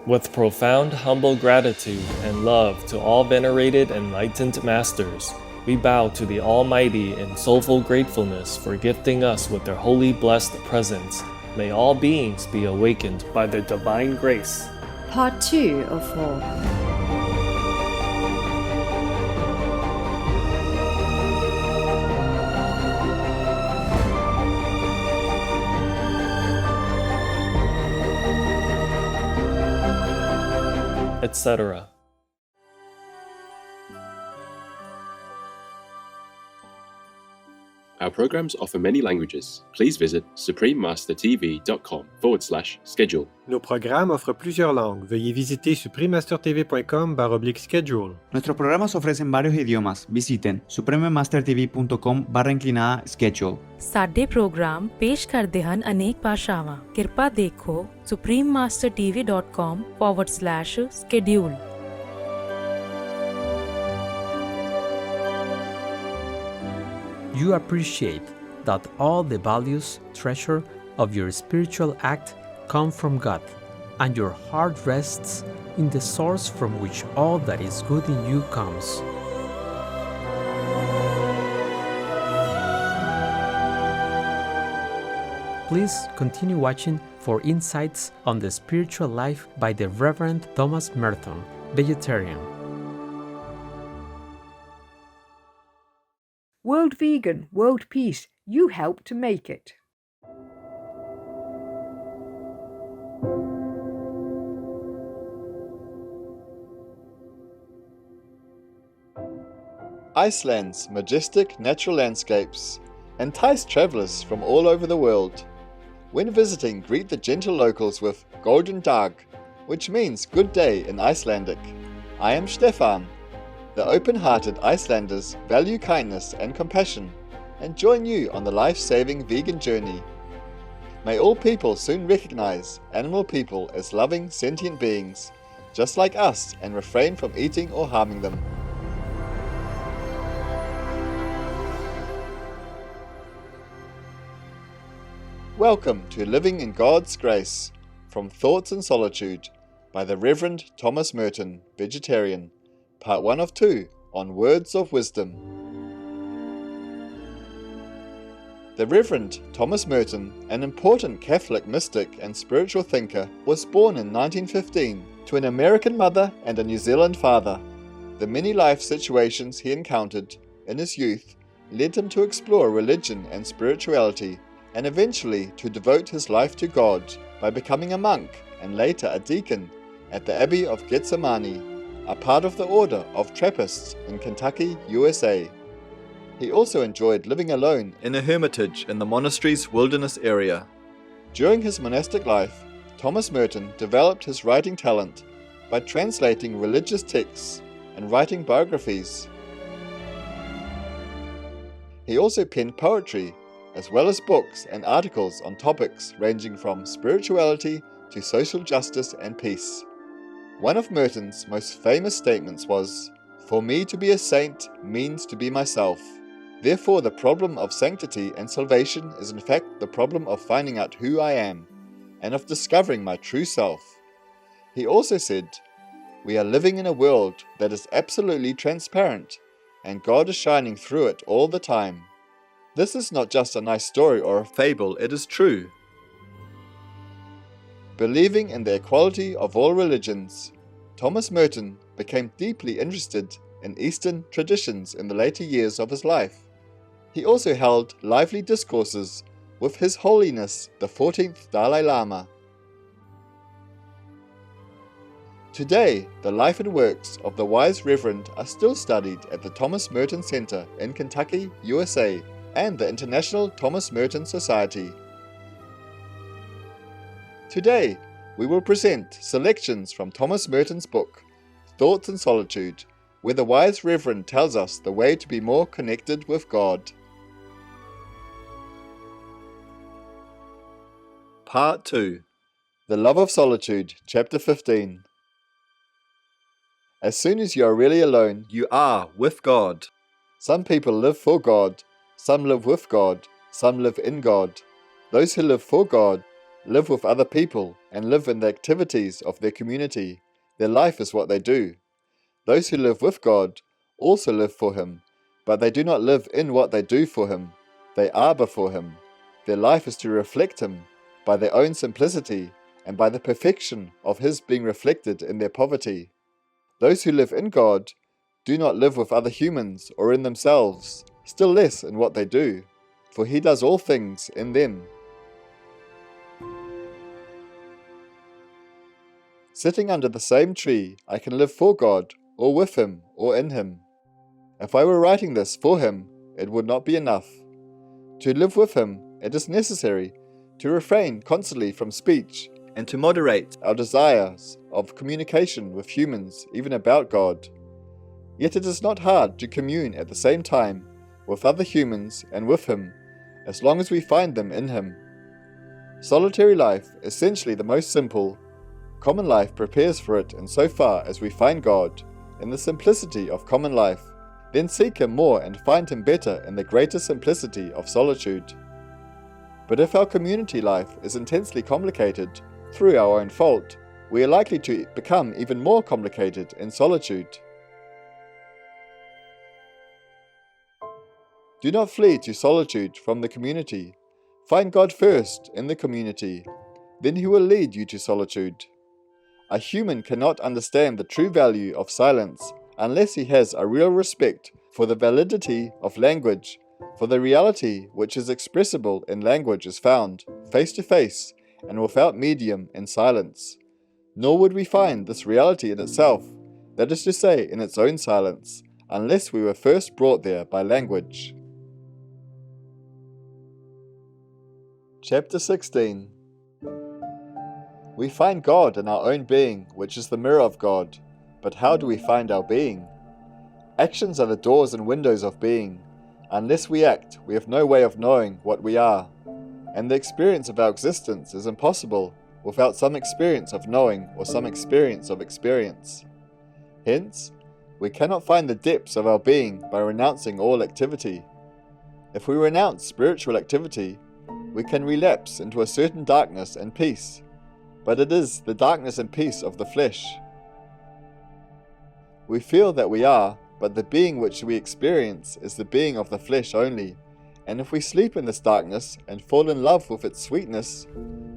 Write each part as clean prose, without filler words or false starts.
With profound humble gratitude and love to all venerated enlightened masters, we bow to the Almighty in soulful gratefulness for gifting us with their holy blessed presence. May all beings be awakened by their divine grace. Part 2 of 4. Etc. Our programs offer many languages. Please visit suprememastertv.com/schedule. Nos programas offrent plusieurs langues. Veuillez visiter suprememastertv.com/schedule. Nuestros programas ofrecen varios idiomas. Visiten suprememastertv.com/schedule. ਸਾਡੇ programme ਪੇਸ਼ ਕਰਦੇ ਹਨ ਅਨੇਕ ਭਾਸ਼ਾਵਾਂ। ਕਿਰਪਾ ਦੇਖੋ suprememastertv.com/schedule। You appreciate that all the values, treasure of your spiritual act come from God, and your heart rests in the source from which all that is good in you comes. Please continue watching for insights on the spiritual life by the Reverend Thomas Merton, vegetarian. World Vegan, World Peace, you help to make it. Iceland's majestic natural landscapes entice travelers from all over the world. When visiting, greet the gentle locals with Golden Dag, which means good day in Icelandic. I am Stefan. The open-hearted Icelanders value kindness and compassion and join you on the life-saving vegan journey. May all people soon recognize animal people as loving, sentient beings, just like us, and refrain from eating or harming them. Welcome to Living in God's Grace, from Thoughts in Solitude, by the Reverend Thomas Merton, vegetarian. Part 1 of 2, on Words of Wisdom. The Reverend Thomas Merton, an important Catholic mystic and spiritual thinker, was born in 1915 to an American mother and a New Zealand father. The many life situations he encountered in his youth led him to explore religion and spirituality, and eventually to devote his life to God by becoming a monk and later a deacon at the Abbey of Gethsemani, a part of the Order of Trappists in Kentucky, USA. He also enjoyed living alone in a hermitage in the monastery's wilderness area. During his monastic life, Thomas Merton developed his writing talent by translating religious texts and writing biographies. He also penned poetry, as well as books and articles on topics ranging from spirituality to social justice and peace. One of Merton's most famous statements was, "For me to be a saint means to be myself. Therefore the problem of sanctity and salvation is in fact the problem of finding out who I am, and of discovering my true self." He also said, "We are living in a world that is absolutely transparent, and God is shining through it all the time. This is not just a nice story or a fable, it is true." Believing in the equality of all religions, Thomas Merton became deeply interested in Eastern traditions in the later years of his life. He also held lively discourses with His Holiness the 14th Dalai Lama. Today, the life and works of the wise Reverend are still studied at the Thomas Merton Center in Kentucky, USA, and the International Thomas Merton Society. Today, we will present selections from Thomas Merton's book, Thoughts in Solitude, where the wise Reverend tells us the way to be more connected with God. Part 2. The Love of Solitude, Chapter 15. As soon as you are really alone, you are with God. Some people live for God, some live with God, some live in God. Those who live for God live with other people, and live in the activities of their community. Their life is what they do. Those who live with God also live for Him, but they do not live in what they do for Him. They are before Him. Their life is to reflect Him by their own simplicity and by the perfection of His being reflected in their poverty. Those who live in God do not live with other humans or in themselves, still less in what they do, for He does all things in them. Sitting under the same tree, I can live for God, or with Him, or in Him. If I were writing this for Him, it would not be enough. To live with Him, it is necessary to refrain constantly from speech and to moderate our desires of communication with humans, even about God. Yet it is not hard to commune at the same time with other humans and with Him, as long as we find them in Him. Solitary life, essentially the most simple, common life prepares for it insofar as we find God in the simplicity of common life, then seek Him more and find Him better in the greater simplicity of solitude. But if our community life is intensely complicated through our own fault, we are likely to become even more complicated in solitude. Do not flee to solitude from the community. Find God first in the community, then He will lead you to solitude. A human cannot understand the true value of silence unless he has a real respect for the validity of language, for the reality which is expressible in language is found face to face and without medium in silence. Nor would we find this reality in itself, that is to say, in its own silence, unless we were first brought there by language. Chapter 16. We find God in our own being, which is the mirror of God. But how do we find our being? Actions are the doors and windows of being. Unless we act, we have no way of knowing what we are. And the experience of our existence is impossible without some experience of knowing or some experience of experience. Hence, we cannot find the depths of our being by renouncing all activity. If we renounce spiritual activity, we can relapse into a certain darkness and peace. But it is the darkness and peace of the flesh. We feel that we are, but the being which we experience is the being of the flesh only, and if we sleep in this darkness and fall in love with its sweetness,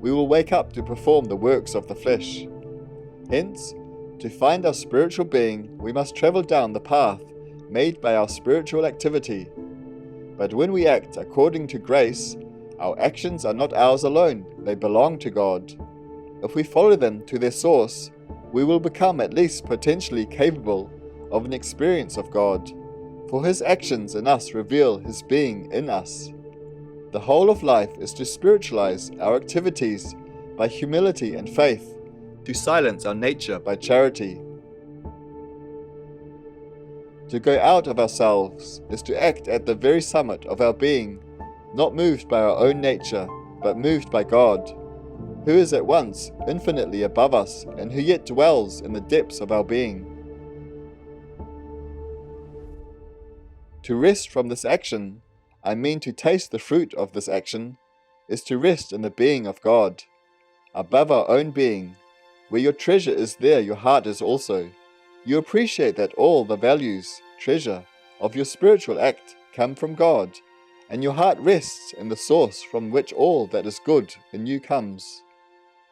we will wake up to perform the works of the flesh. Hence, to find our spiritual being, we must travel down the path made by our spiritual activity. But when we act according to grace, our actions are not ours alone, they belong to God. If we follow them to their source, we will become at least potentially capable of an experience of God, for His actions in us reveal His being in us. The whole of life is to spiritualize our activities by humility and faith, to silence our nature by charity. To go out of ourselves is to act at the very summit of our being, not moved by our own nature, but moved by God, who is at once infinitely above us and who yet dwells in the depths of our being. To rest from this action, I mean to taste the fruit of this action, is to rest in the being of God, above our own being. Where your treasure is, there your heart is also. You appreciate that all the values, treasure, of your spiritual act come from God, and your heart rests in the source from which all that is good in you comes.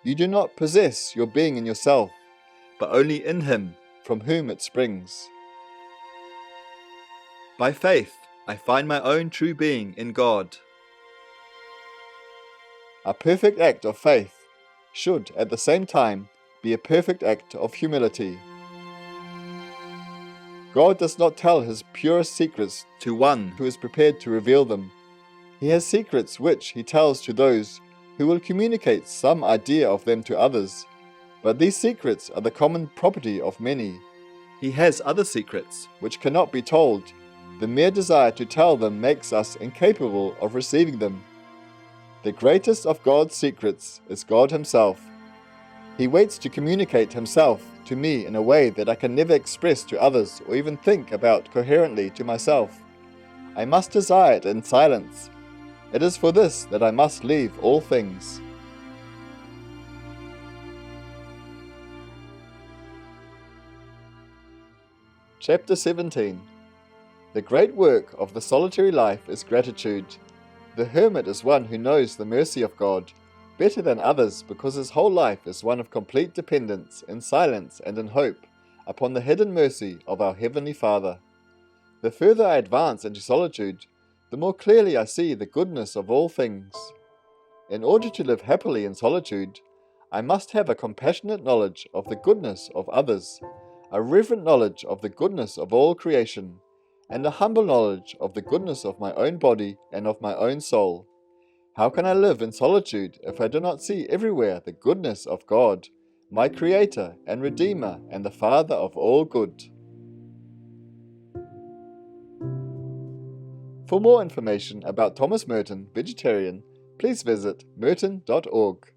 You do not possess your being in yourself, but only in Him from whom it springs. By faith, I find my own true being in God. A perfect act of faith should, at the same time, be a perfect act of humility. God does not tell His purest secrets to one who is prepared to reveal them. He has secrets which He tells to those who will communicate some idea of them to others, but these secrets are the common property of many. He has other secrets which cannot be told. The mere desire to tell them makes us incapable of receiving them. The greatest of God's secrets is God Himself. He waits to communicate Himself to me in a way that I can never express to others or even think about coherently to myself. I must desire it in silence. It is for this that I must leave all things. Chapter 17. The great work of the solitary life is gratitude. The hermit is one who knows the mercy of God better than others because his whole life is one of complete dependence, in silence and in hope, upon the hidden mercy of our Heavenly Father. The further I advance into solitude, the more clearly I see the goodness of all things. In order to live happily in solitude, I must have a compassionate knowledge of the goodness of others, a reverent knowledge of the goodness of all creation, and a humble knowledge of the goodness of my own body and of my own soul. How can I live in solitude if I do not see everywhere the goodness of God, my Creator and Redeemer and the Father of all good? For more information about Thomas Merton, vegetarian, please visit merton.org.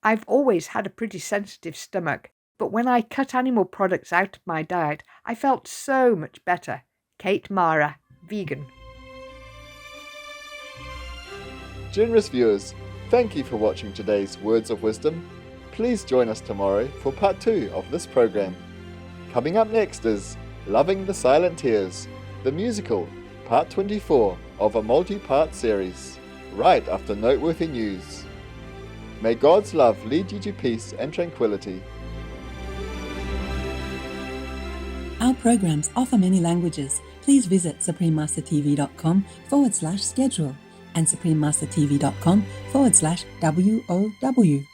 I've always had a pretty sensitive stomach, but when I cut animal products out of my diet, I felt so much better. Kate Mara, vegan. Generous viewers, thank you for watching today's Words of Wisdom. Please join us tomorrow for part 2 of this program. Coming up next is Loving the Silent Tears, the musical, part 24 of a multi-part series, right after noteworthy news. May God's love lead you to peace and tranquility. Our programs offer many languages. Please visit suprememastertv.com/schedule and suprememastertv.com/WOW.